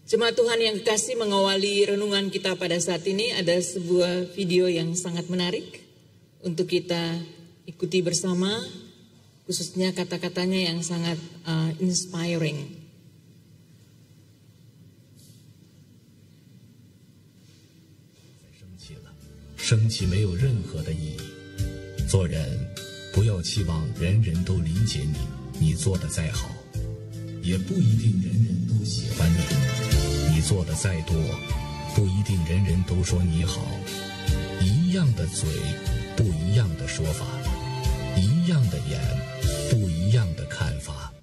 Jemaat Tuhan yang kekasih, mengawali renungan kita pada saat ini ada sebuah video yang sangat menarik untuk kita ikuti bersama, khususnya kata-katanya yang sangat inspiring. 生气没有任何的意义。做人不要期望人人都理解你，你做的再好，也不一定人人都喜欢你。你做的再多，不一定人人都说你好。一样的嘴，不一样的说法；一样的眼，不一样的看法。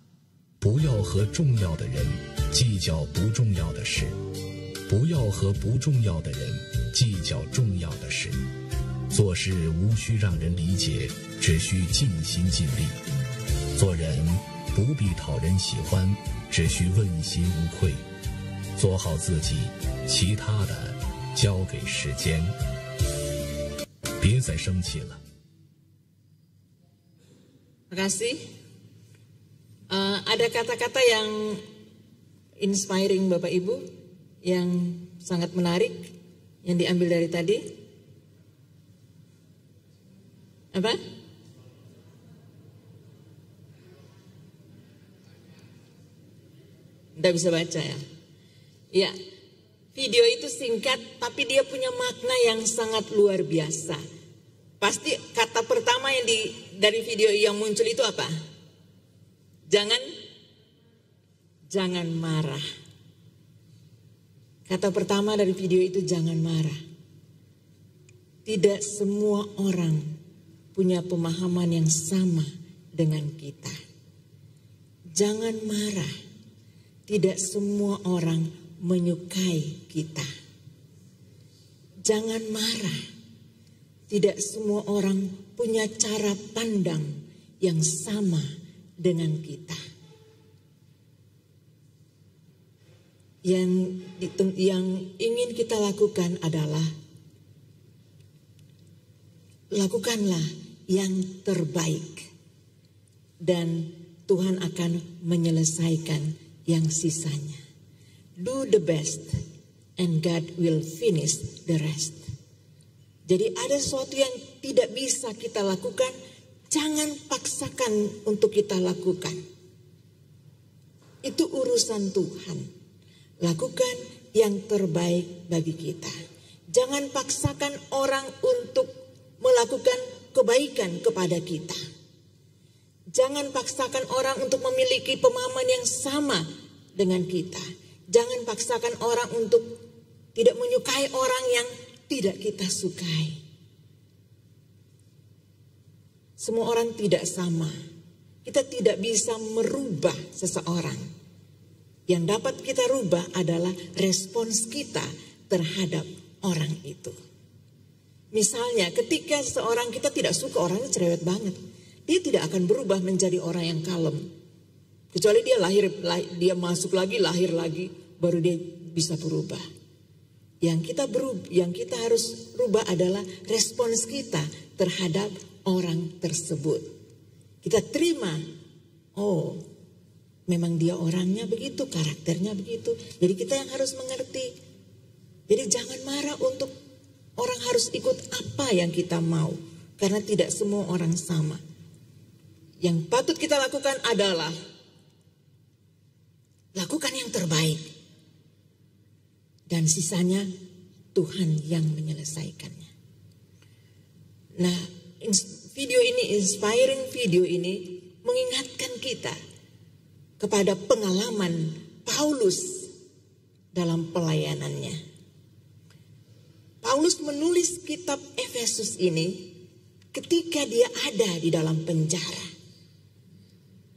不要和重要的人计较不重要的事，不要和不重要的人计较重要的事。做事无需让人理解，只需尽心尽力。做人不必讨人喜欢，只需问心无愧。做好自己，其他的交给时间。别再生气了。 Terima kasih. Ada kata-kata yang inspiring Bapak Ibu, yang sangat menarik, yang diambil dari tadi. Apa? Nggak bisa baca ya? Ya, video itu singkat tapi dia punya makna yang sangat luar biasa. Pasti kata pertama yang dari video yang muncul itu apa? Jangan marah. Kata pertama dari video itu jangan marah. Tidak semua orang punya pemahaman yang sama dengan kita. Jangan marah. Tidak semua orang menyukai kita. Jangan marah. Tidak semua orang punya cara pandang yang sama dengan kita. Yang ingin kita lakukan adalah lakukanlah yang terbaik dan Tuhan akan menyelesaikan yang sisanya. Do the best and God will finish the rest. Jadi ada sesuatu yang tidak bisa kita lakukan, jangan paksakan untuk kita lakukan. Itu urusan Tuhan. Lakukan yang terbaik bagi kita. Jangan paksakan orang untuk melakukan kebaikan kepada kita. Jangan paksakan orang untuk memiliki pemahaman yang sama dengan kita. Jangan paksakan orang untuk tidak menyukai orang yang tidak kita sukai. Semua orang tidak sama. Kita tidak bisa merubah seseorang. Yang dapat kita rubah adalah respons kita terhadap orang itu. Misalnya ketika seorang kita tidak suka, orangnya cerewet banget, dia tidak akan berubah menjadi orang yang kalem. Kecuali dia masuk lagi, lahir lagi, baru dia bisa berubah. Yang kita harus rubah adalah respons kita terhadap orang tersebut. Kita terima, oh memang dia orangnya begitu, karakternya begitu. Jadi kita yang harus mengerti. Jadi jangan marah untuk orang harus ikut apa yang kita mau. Karena tidak semua orang sama. Yang patut kita lakukan adalah lakukan yang terbaik. Dan sisanya Tuhan yang menyelesaikannya. Nah, video ini, inspiring video ini mengingatkan kita kepada pengalaman Paulus dalam pelayanannya. Paulus menulis kitab Efesus ini ketika dia ada di dalam penjara.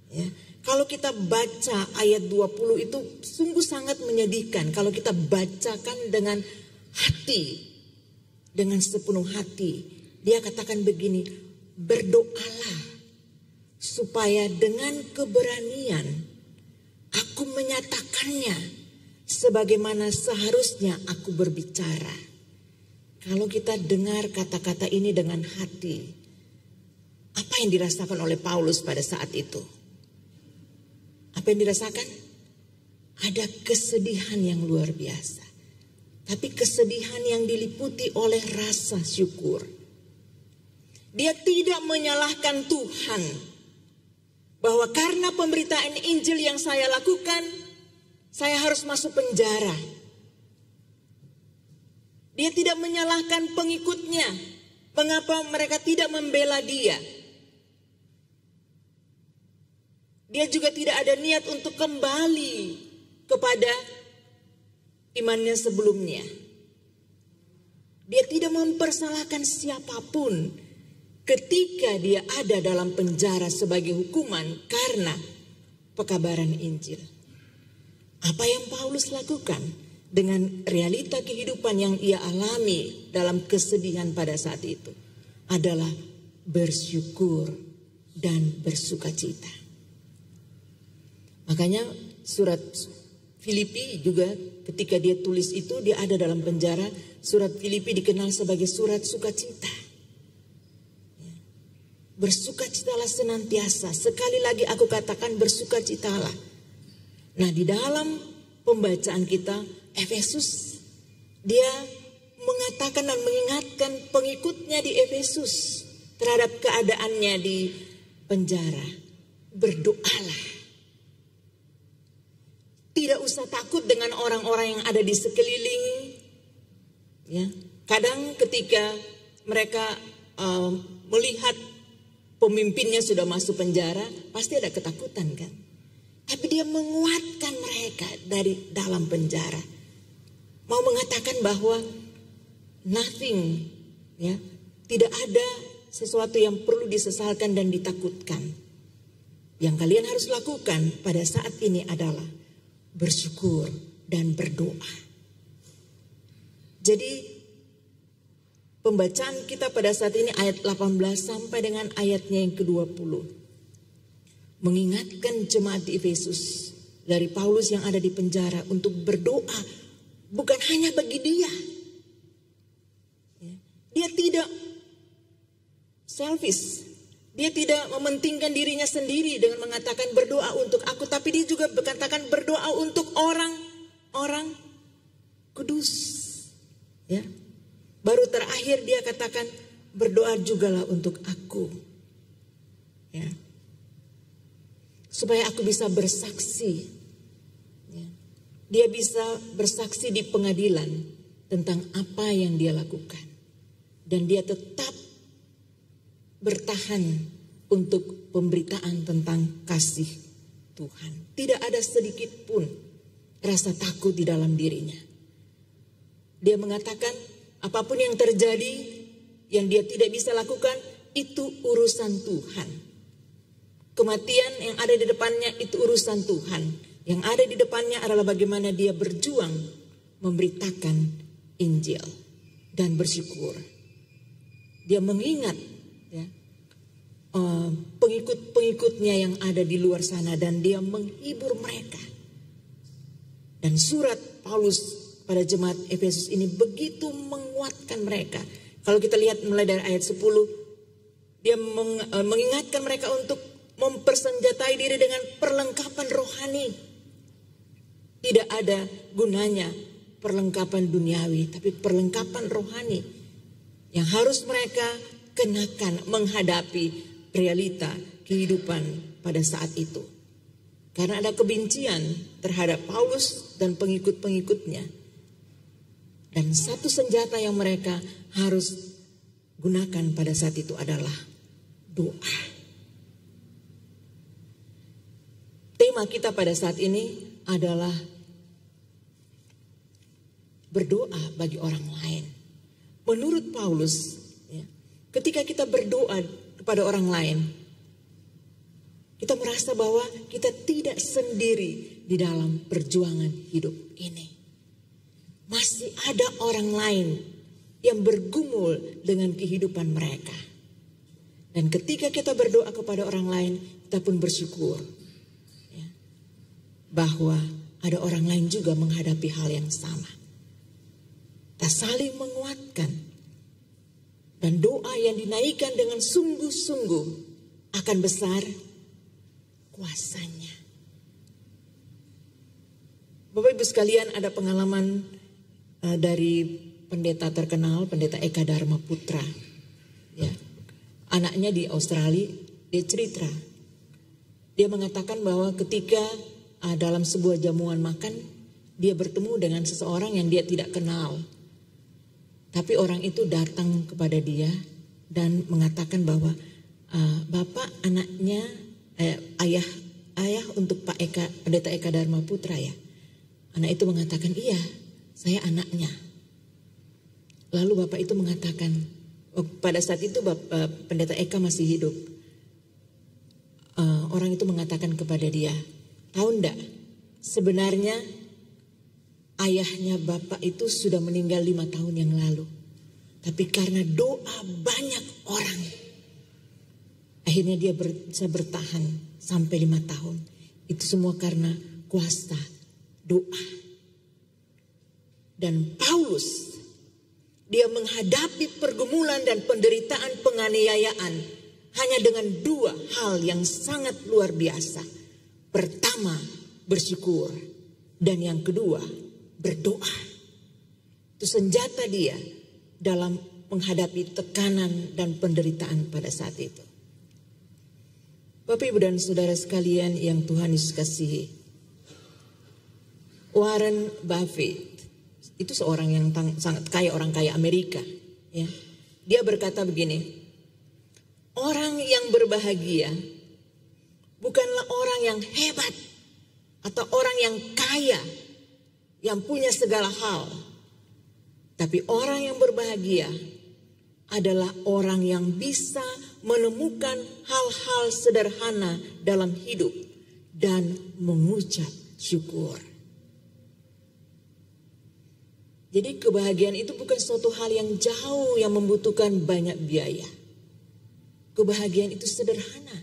Ya. Kalau kita baca ayat 20 itu sungguh sangat menyedihkan. Kalau kita bacakan dengan hati, dengan sepenuh hati. Dia katakan begini, berdoalah supaya dengan keberanian aku menyatakannya sebagaimana seharusnya aku berbicara. Kalau kita dengar kata-kata ini dengan hati, apa yang dirasakan oleh Paulus pada saat itu? Apa yang dirasakan? ada kesedihan yang luar biasa. Tapi kesedihan yang diliputi oleh rasa syukur. Dia tidak menyalahkan Tuhan bahwa karena pemberitaan Injil yang saya lakukan, saya harus masuk penjara. Dia tidak menyalahkan pengikutnya, mengapa mereka tidak membela dia. Dia juga tidak ada niat untuk kembali kepada imannya sebelumnya. Dia tidak mempersalahkan siapapun ketika dia ada dalam penjara sebagai hukuman karena pekabaran Injil. Apa yang Paulus lakukan dengan realita kehidupan yang ia alami dalam kesedihan pada saat itu adalah bersyukur dan bersukacita. Makanya surat Filipi juga ketika dia tulis itu, dia ada dalam penjara. Surat Filipi dikenal sebagai surat sukacita. Bersukacitalah senantiasa. Sekali lagi aku katakan bersukacitalah. Nah, di dalam pembacaan kita Efesus, dia mengatakan dan mengingatkan pengikutnya di Efesus terhadap keadaannya di penjara. Berdoalah. Tidak usah takut dengan orang-orang yang ada di sekeliling. Ya, kadang ketika mereka melihat pemimpinnya sudah masuk penjara, pasti ada ketakutan kan. Tapi dia menguatkan mereka dari dalam penjara. Mau mengatakan bahwa nothing, ya, tidak ada sesuatu yang perlu disesalkan dan ditakutkan. Yang kalian harus lakukan pada saat ini adalah bersyukur dan berdoa. Jadi pembacaan kita pada saat ini ayat 18 sampai dengan ayatnya yang ke-20. Mengingatkan jemaat di Efesus dari Paulus yang ada di penjara untuk berdoa bukan hanya bagi dia. Dia tidak selfish. Dia tidak mementingkan dirinya sendiri dengan mengatakan berdoa untuk aku. Tapi dia juga berkatakan berdoa untuk orang kudus. Ya. Baru terakhir dia katakan berdoa jugalah untuk aku. Ya. Supaya aku bisa bersaksi. Ya. Dia bisa bersaksi di pengadilan tentang apa yang dia lakukan. Dan dia tetap bertahan untuk pemberitaan tentang kasih Tuhan. Tidak ada sedikit pun rasa takut di dalam dirinya. Dia mengatakan apapun yang terjadi yang dia tidak bisa lakukan itu urusan Tuhan. Kematian yang ada di depannya itu urusan Tuhan. Yang ada di depannya adalah bagaimana dia berjuang memberitakan Injil dan bersyukur. Dia mengingat ya, pengikut-pengikutnya yang ada di luar sana dan dia menghibur mereka. Dan surat Paulus pada jemaat Efesus ini begitu menguatkan mereka. Kalau kita lihat mulai dari ayat 10, dia mengingatkan mereka untuk mempersenjatai diri dengan perlengkapan rohani. Tidak ada gunanya perlengkapan duniawi, tapi perlengkapan rohani yang harus mereka kenakan menghadapi realita kehidupan pada saat itu. Karena ada kebencian terhadap Paulus dan pengikut-pengikutnya. Dan satu senjata yang mereka harus gunakan pada saat itu adalah doa. Tema kita pada saat ini adalah berdoa bagi orang lain. Menurut Paulus, ya, ketika kita berdoa kepada orang lain, kita merasa bahwa kita tidak sendiri di dalam perjuangan hidup ini. Masih ada orang lain yang bergumul dengan kehidupan mereka. Dan ketika kita berdoa kepada orang lain, kita pun bersyukur ya, bahwa ada orang lain juga menghadapi hal yang sama. Kita saling menguatkan. Dan doa yang dinaikkan dengan sungguh-sungguh akan besar kuasanya. Bapak Ibu sekalian, ada pengalaman dari pendeta terkenal, pendeta Eka Dharma Putra. Ya. Anaknya di Australia, dia cerita. Dia mengatakan bahwa ketika dalam sebuah jamuan makan, dia bertemu dengan seseorang yang dia tidak kenal. Tapi orang itu datang kepada dia dan mengatakan bahwa Bapak anaknya, ayah untuk Pak Eka, pendeta Eka Dharma Putra ya. Anak itu mengatakan, iya, saya anaknya. Lalu Bapak itu mengatakan, pada saat itu pendeta Eka masih hidup. Orang itu mengatakan kepada dia, tahu enggak, sebenarnya ayahnya Bapak itu sudah meninggal 5 tahun yang lalu. Tapi karena doa banyak orang, akhirnya dia bisa bertahan sampai 5 tahun. Itu semua karena kuasa doa. Dan Paulus, dia menghadapi pergumulan dan penderitaan penganiayaan hanya dengan 2 hal yang sangat luar biasa. Pertama, bersyukur. Dan yang kedua, berdoa. Itu senjata dia dalam menghadapi tekanan dan penderitaan pada saat itu. Bapak Ibu dan Saudara sekalian yang Tuhan Yesus kasihi, Warren Buffett itu seorang yang sangat kaya, orang kaya Amerika. Ya. Dia berkata begini, orang yang berbahagia bukanlah orang yang hebat atau orang yang kaya, yang punya segala hal. Tapi orang yang berbahagia adalah orang yang bisa menemukan hal-hal sederhana dalam hidup dan mengucap syukur. Jadi kebahagiaan itu bukan suatu hal yang jauh yang membutuhkan banyak biaya. Kebahagiaan itu sederhana.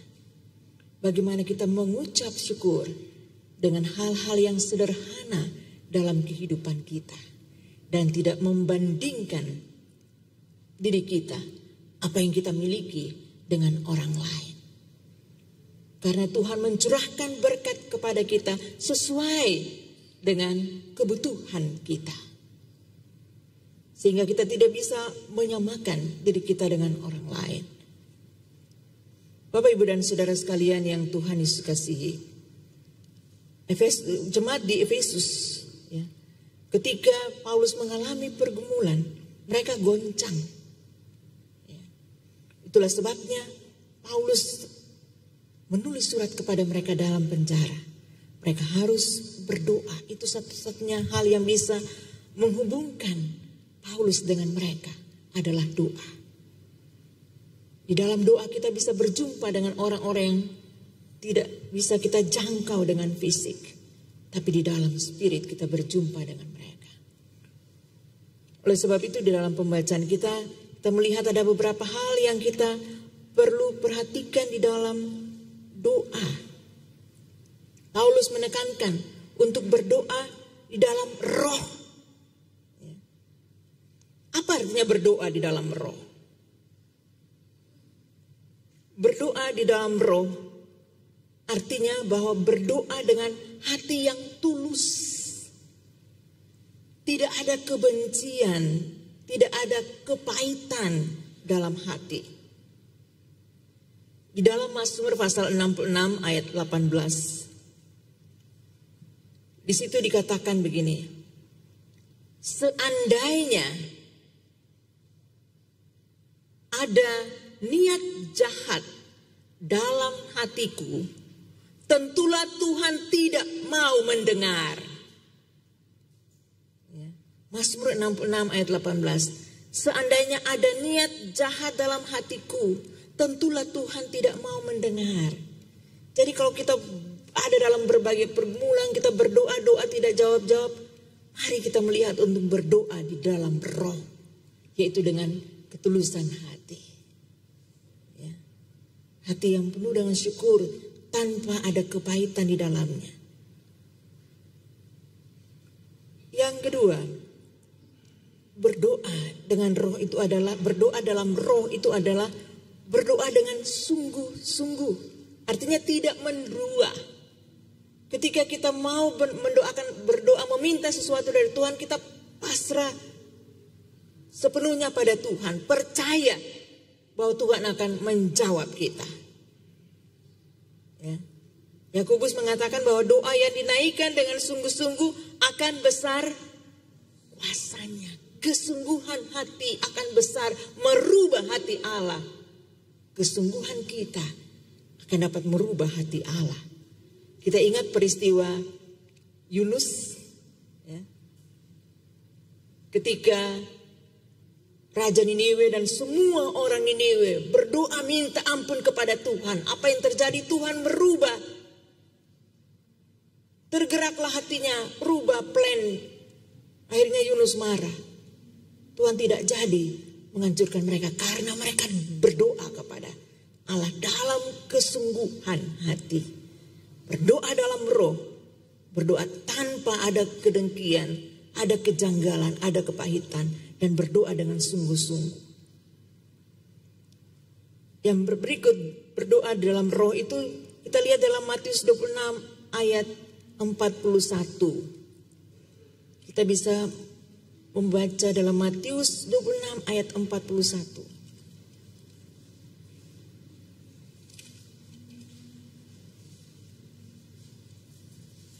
Bagaimana kita mengucap syukur dengan hal-hal yang sederhana dalam kehidupan kita. Dan tidak membandingkan diri kita, apa yang kita miliki dengan orang lain. Karena Tuhan mencurahkan berkat kepada kita sesuai dengan kebutuhan kita. Sehingga kita tidak bisa menyamakan diri kita dengan orang lain. Bapak, Ibu dan Saudara sekalian yang Tuhan Yesus kasihi, jemaat di Efesus, ya, ketika Paulus mengalami pergumulan, mereka goncang. Ya. Itulah sebabnya Paulus menulis surat kepada mereka dalam penjara. Mereka harus berdoa. Itu satu-satunya hal yang bisa menghubungkan Paulus dengan mereka adalah doa. Di dalam doa kita bisa berjumpa dengan orang-orang yang tidak bisa kita jangkau dengan fisik. Tapi di dalam spirit kita berjumpa dengan mereka. Oleh sebab itu di dalam pembacaan kita melihat ada beberapa hal yang kita perlu perhatikan di dalam doa. Paulus menekankan untuk berdoa di dalam roh. Apa artinya berdoa di dalam roh? Berdoa di dalam roh artinya bahwa berdoa dengan hati yang tulus. Tidak ada kebencian, tidak ada kepahitan dalam hati. Di dalam Mazmur pasal 66 ayat 18. Di situ dikatakan begini. Seandainya ada niat jahat dalam hatiku, tentulah Tuhan tidak mau mendengar. Ya. Mazmur 66 ayat 18. Seandainya ada niat jahat dalam hatiku, tentulah Tuhan tidak mau mendengar. Jadi kalau kita ada dalam berbagai pergumulan, kita berdoa, doa tidak jawab-jawab, mari kita melihat untuk berdoa di dalam roh, yaitu dengan ketulusan hati. Ya. Hati yang penuh dengan syukur tanpa ada kepahitan di dalamnya. Yang kedua, berdoa dengan roh itu adalah, berdoa dalam roh itu adalah berdoa dengan sungguh-sungguh. Artinya tidak mendua. Ketika kita mau berdoa meminta sesuatu dari Tuhan, kita pasrah sepenuhnya pada Tuhan. Percaya bahwa Tuhan akan menjawab kita. Ya. Yakobus mengatakan bahwa doa yang dinaikkan dengan sungguh-sungguh akan besar kuasanya. Kesungguhan hati akan besar merubah hati Allah. Kesungguhan kita akan dapat merubah hati Allah. Kita ingat peristiwa Yunus, ya. Ketika Raja Niniwe dan semua orang Niniwe berdoa minta ampun kepada Tuhan. Apa yang terjadi? Tuhan merubah. Tergeraklah hatinya, rubah plan. Akhirnya Yunus marah. Tuhan tidak jadi menghancurkan mereka karena mereka berdoa kepada Allah dalam kesungguhan hati. Berdoa dalam roh, berdoa tanpa ada kedengkian, ada kejanggalan, ada kepahitan, dan berdoa dengan sungguh-sungguh. Yang berikut berdoa dalam roh itu kita lihat dalam Matius 26 ayat 41. Kita bisa membaca dalam Matius 26 ayat 41.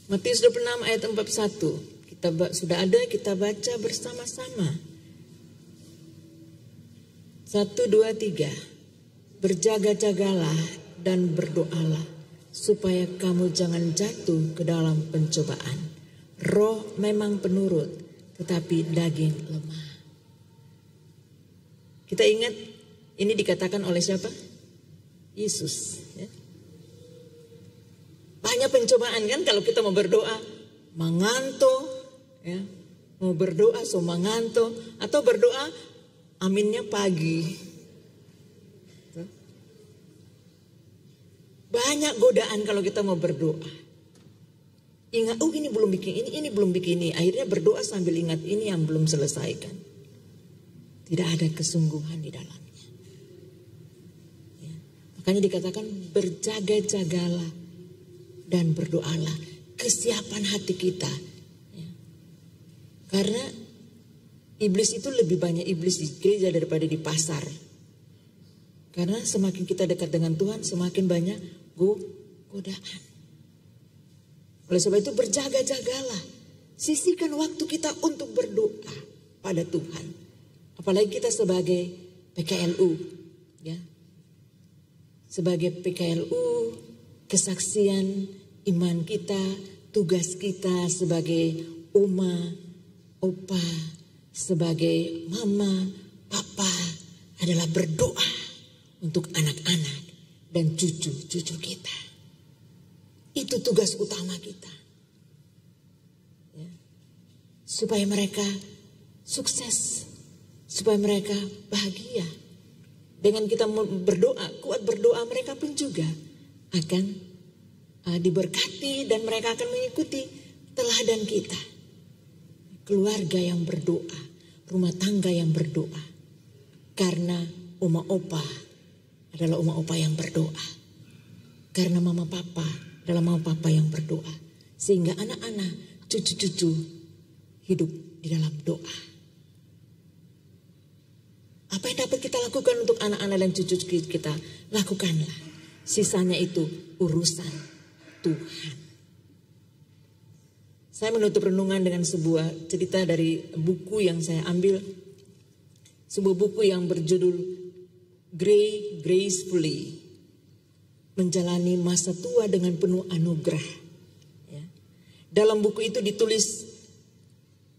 Matius 26 ayat 41. Kita sudah ada, kita baca bersama-sama. 1, 2, 3. Berjaga-jagalah dan berdoalah supaya kamu jangan jatuh ke dalam pencobaan. Roh memang penurut, tetapi daging lemah. Kita ingat ini dikatakan oleh siapa? Yesus. Ya. Banyak pencobaan kan kalau kita mau berdoa, manganto, ya. Mau berdoa so manganto, atau berdoa aminnya pagi. Banyak godaan kalau kita mau berdoa. Ingat, oh ini belum bikin ini belum bikin ini. Akhirnya berdoa sambil ingat ini yang belum selesaikan. Tidak ada kesungguhan di dalamnya. Ya. Makanya dikatakan berjaga-jagalah dan berdoalah, kesiapan hati kita. Ya. Karena iblis itu lebih banyak iblis di gereja daripada di pasar. Karena semakin kita dekat dengan Tuhan, semakin banyak godaan. Oleh sebab itu berjaga-jagalah. Sisihkan waktu kita untuk berdoa pada Tuhan. Apalagi kita sebagai PKLU. Ya. Sebagai PKLU, kesaksian iman kita, tugas kita sebagai oma, opa, sebagai mama, papa adalah berdoa untuk anak-anak dan cucu-cucu kita. Itu tugas utama kita. Ya. Supaya mereka sukses, supaya mereka bahagia. Dengan kita berdoa, kuat berdoa, mereka pun juga akan diberkati dan mereka akan mengikuti teladan kita. Keluarga yang berdoa, rumah tangga yang berdoa. Karena oma opa adalah oma opa yang berdoa. Karena mama papa adalah mama papa yang berdoa. Sehingga anak-anak, cucu-cucu hidup di dalam doa. Apa yang dapat kita lakukan untuk anak-anak dan cucu kita? Lakukanlah. Sisanya itu urusan Tuhan. Saya menutup renungan dengan sebuah cerita dari buku yang saya ambil. Sebuah buku yang berjudul Gracefully. Menjalani masa tua dengan penuh anugerah. Ya. Dalam buku itu ditulis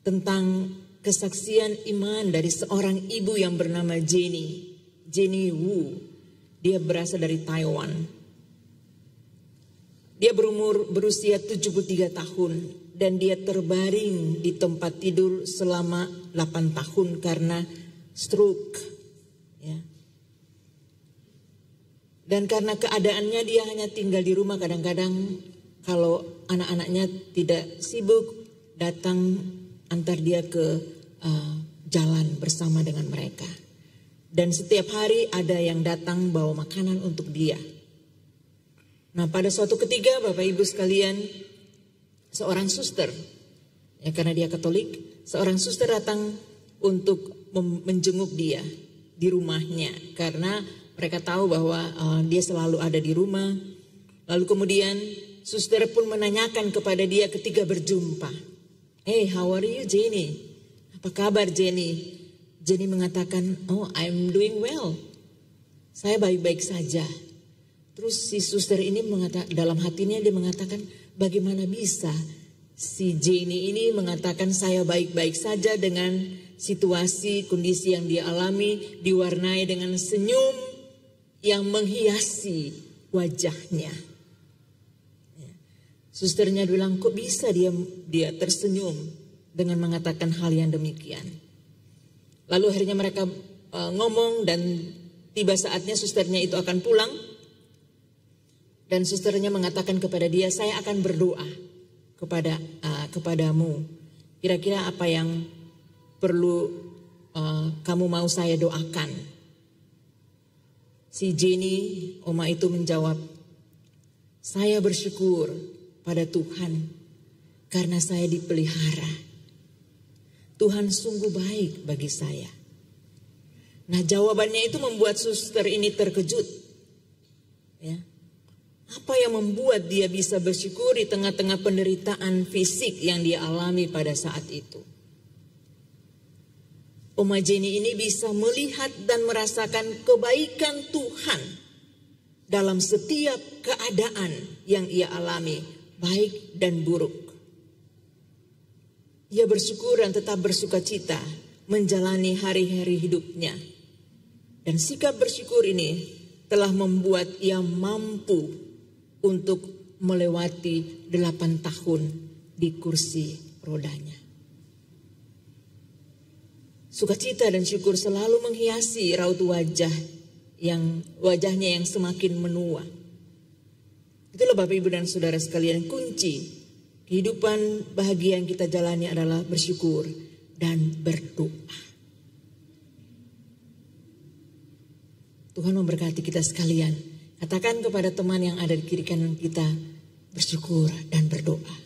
tentang kesaksian iman dari seorang ibu yang bernama Jenny Wu. Dia berasal dari Taiwan. Dia berusia 73 tahun dan dia terbaring di tempat tidur selama 8 tahun karena stroke. Ya. Dan karena keadaannya dia hanya tinggal di rumah, kadang-kadang kalau anak-anaknya tidak sibuk datang antar dia ke jalan bersama dengan mereka. Dan setiap hari ada yang datang bawa makanan untuk dia. Nah pada suatu ketika Bapak Ibu sekalian, seorang suster, ya karena dia Katolik, seorang suster datang untuk menjenguk dia di rumahnya karena mereka tahu bahwa dia selalu ada di rumah. Lalu kemudian suster pun menanyakan kepada dia ketika berjumpa, "Hey, how are you, Jenny? Apa kabar, Jenny?" Jenny mengatakan, "Oh, I'm doing well. Saya baik-baik saja." Terus si suster ini dalam hatinya dia mengatakan, bagaimana bisa si Jenny ini mengatakan saya baik-baik saja dengan situasi, kondisi yang dia alami diwarnai dengan senyum yang menghiasi wajahnya. Susternya bilang, kok bisa dia tersenyum dengan mengatakan hal yang demikian. Lalu akhirnya mereka ngomong dan tiba saatnya susternya itu akan pulang. Dan susternya mengatakan kepada dia, saya akan berdoa kepadamu. Kira-kira apa yang perlu kamu mau saya doakan? Si Jenny, oma itu menjawab, saya bersyukur pada Tuhan karena saya dipelihara. Tuhan sungguh baik bagi saya. Nah, jawabannya itu membuat suster ini terkejut. Ya. Apa yang membuat dia bisa bersyukur di tengah-tengah penderitaan fisik yang dia alami pada saat itu? Oma Jenny ini bisa melihat dan merasakan kebaikan Tuhan dalam setiap keadaan yang ia alami, baik dan buruk. Ia bersyukur dan tetap bersuka cita menjalani hari-hari hidupnya. Dan sikap bersyukur ini telah membuat ia mampu untuk melewati 8 tahun di kursi rodanya. Sukacita dan syukur selalu menghiasi raut wajahnya yang semakin menua. Itulah Bapak Ibu dan Saudara sekalian, kunci kehidupan bahagia yang kita jalani adalah bersyukur dan berdoa. Tuhan memberkati kita sekalian. Katakan kepada teman yang ada di kiri kanan kita, bersyukur dan berdoa.